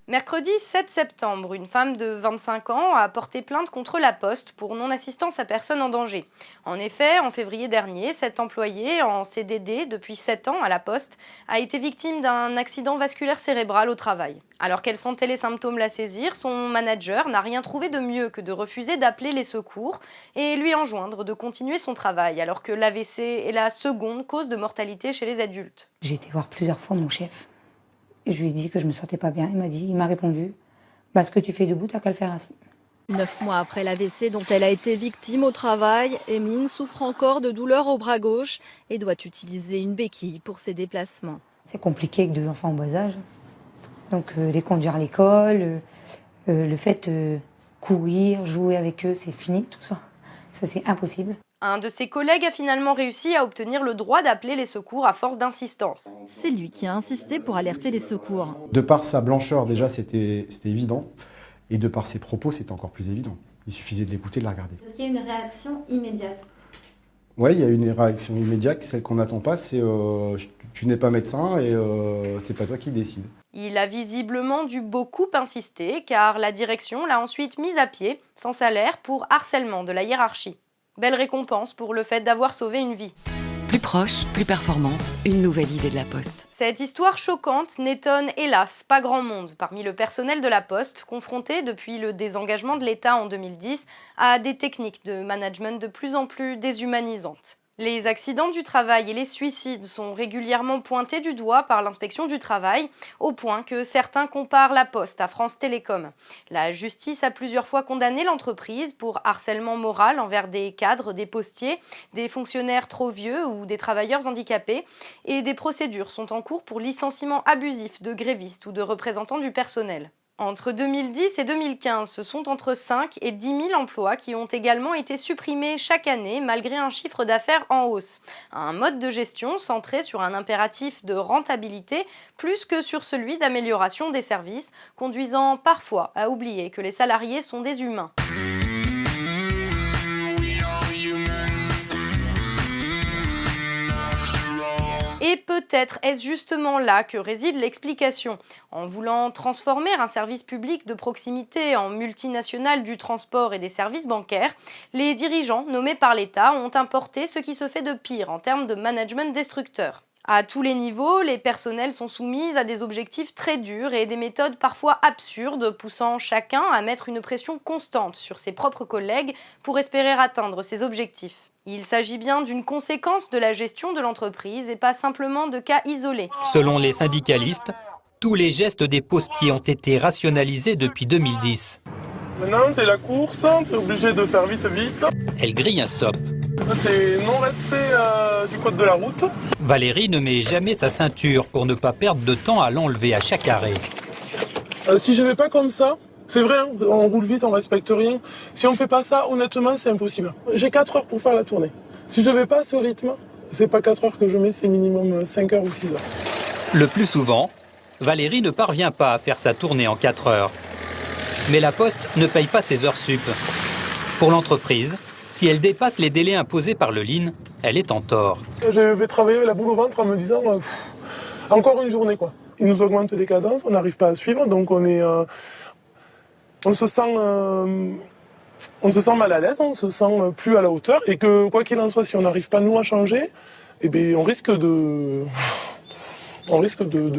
Mercredi 7 septembre, une femme de 25 ans a porté plainte contre la Poste pour non-assistance à personne en danger. En effet, en février dernier, cette employée en CDD depuis 7 ans à la Poste a été victime d'un accident vasculaire cérébral au travail. Alors qu'elle sentait les symptômes la saisir, son manager n'a rien trouvé de mieux que de refuser d'appeler les secours et lui enjoindre de continuer son travail alors que l'AVC est la seconde cause de mortalité chez les adultes. J'ai été voir plusieurs fois mon chef. Et je lui ai dit que je me sentais pas bien. Il m'a répondu, ce que tu fais debout, t'as qu'à le faire assis. 9 mois après l'AVC dont elle a été victime au travail, Emine souffre encore de douleurs au bras gauche et doit utiliser une béquille pour ses déplacements. C'est compliqué avec 2 enfants en bas âge. Donc les conduire à l'école, le fait courir, jouer avec eux, c'est fini tout ça. Ça c'est impossible. Un de ses collègues a finalement réussi à obtenir le droit d'appeler les secours à force d'insistance. C'est lui qui a insisté pour alerter les secours. De par sa blancheur, déjà, c'était évident. Et de par ses propos, c'était encore plus évident. Il suffisait de l'écouter, de la regarder. Est-ce qu'il y a une réaction immédiate ? Oui, il y a une réaction immédiate. Celle qu'on n'attend pas, c'est tu n'es pas médecin et c'est pas toi qui décides. Il a visiblement dû beaucoup insister car la direction l'a ensuite mise à pied, sans salaire, pour harcèlement de la hiérarchie. Belle récompense pour le fait d'avoir sauvé une vie. Plus proche, plus performante, une nouvelle idée de la Poste. Cette histoire choquante n'étonne hélas pas grand monde parmi le personnel de la Poste, confronté depuis le désengagement de l'État en 2010 à des techniques de management de plus en plus déshumanisantes. Les accidents du travail et les suicides sont régulièrement pointés du doigt par l'inspection du travail, au point que certains comparent la Poste à France Télécom. La justice a plusieurs fois condamné l'entreprise pour harcèlement moral envers des cadres, des postiers, des fonctionnaires trop vieux ou des travailleurs handicapés, et des procédures sont en cours pour licenciement abusif de grévistes ou de représentants du personnel. Entre 2010 et 2015, ce sont entre 5 et 10 000 emplois qui ont également été supprimés chaque année malgré un chiffre d'affaires en hausse. Un mode de gestion centré sur un impératif de rentabilité plus que sur celui d'amélioration des services, conduisant parfois à oublier que les salariés sont des humains. Et peut-être est-ce justement là que réside l'explication. En voulant transformer un service public de proximité en multinational du transport et des services bancaires, les dirigeants nommés par l'État ont importé ce qui se fait de pire en termes de management destructeur. À tous les niveaux, les personnels sont soumis à des objectifs très durs et des méthodes parfois absurdes, poussant chacun à mettre une pression constante sur ses propres collègues pour espérer atteindre ses objectifs. Il s'agit bien d'une conséquence de la gestion de l'entreprise et pas simplement de cas isolés. Selon les syndicalistes, tous les gestes des postiers ont été rationalisés depuis 2010. Maintenant, c'est la course, tu es obligé de faire vite. Elle grille un stop. C'est non-respect du code de la route. Valérie ne met jamais sa ceinture pour ne pas perdre de temps à l'enlever à chaque arrêt. Si je ne vais pas comme ça, c'est vrai, hein, on roule vite, on respecte rien. Si on ne fait pas ça, honnêtement, c'est impossible. J'ai 4 heures pour faire la tournée. Si je ne vais pas à ce rythme, c'est pas 4 heures que je mets, c'est minimum 5 heures ou 6 heures. Le plus souvent, Valérie ne parvient pas à faire sa tournée en 4 heures. Mais la Poste ne paye pas ses heures sup. Pour l'entreprise, si elle dépasse les délais imposés par le LIN, elle est en tort. Je vais travailler la boule au ventre en me disant encore une journée quoi. Ils nous augmentent les cadences, on n'arrive pas à suivre, donc on se sent mal à l'aise, on se sent plus à la hauteur et que quoi qu'il en soit, si on n'arrive pas nous à changer, on risque de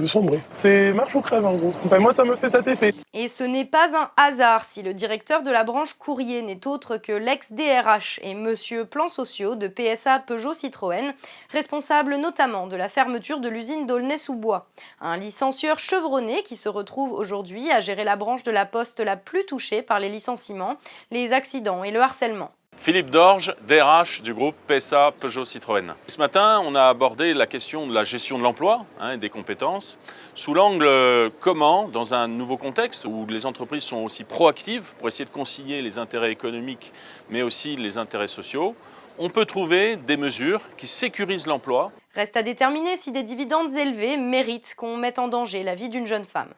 sombrer. C'est marche ou crève en gros. Enfin moi ça me fait cet effet. Et ce n'est pas un hasard si le directeur de la branche courrier n'est autre que l'ex-DRH et monsieur Plans Sociaux de PSA Peugeot Citroën, responsable notamment de la fermeture de l'usine d'Aulnay-sous-Bois. Un licencieur chevronné qui se retrouve aujourd'hui à gérer la branche de la Poste la plus touchée par les licenciements, les accidents et le harcèlement. Philippe Dorge, DRH du groupe PSA Peugeot Citroën. Ce matin, on a abordé la question de la gestion de l'emploi et des compétences sous l'angle comment, dans un nouveau contexte où les entreprises sont aussi proactives pour essayer de concilier les intérêts économiques mais aussi les intérêts sociaux, on peut trouver des mesures qui sécurisent l'emploi. Reste à déterminer si des dividendes élevés méritent qu'on mette en danger la vie d'une jeune femme.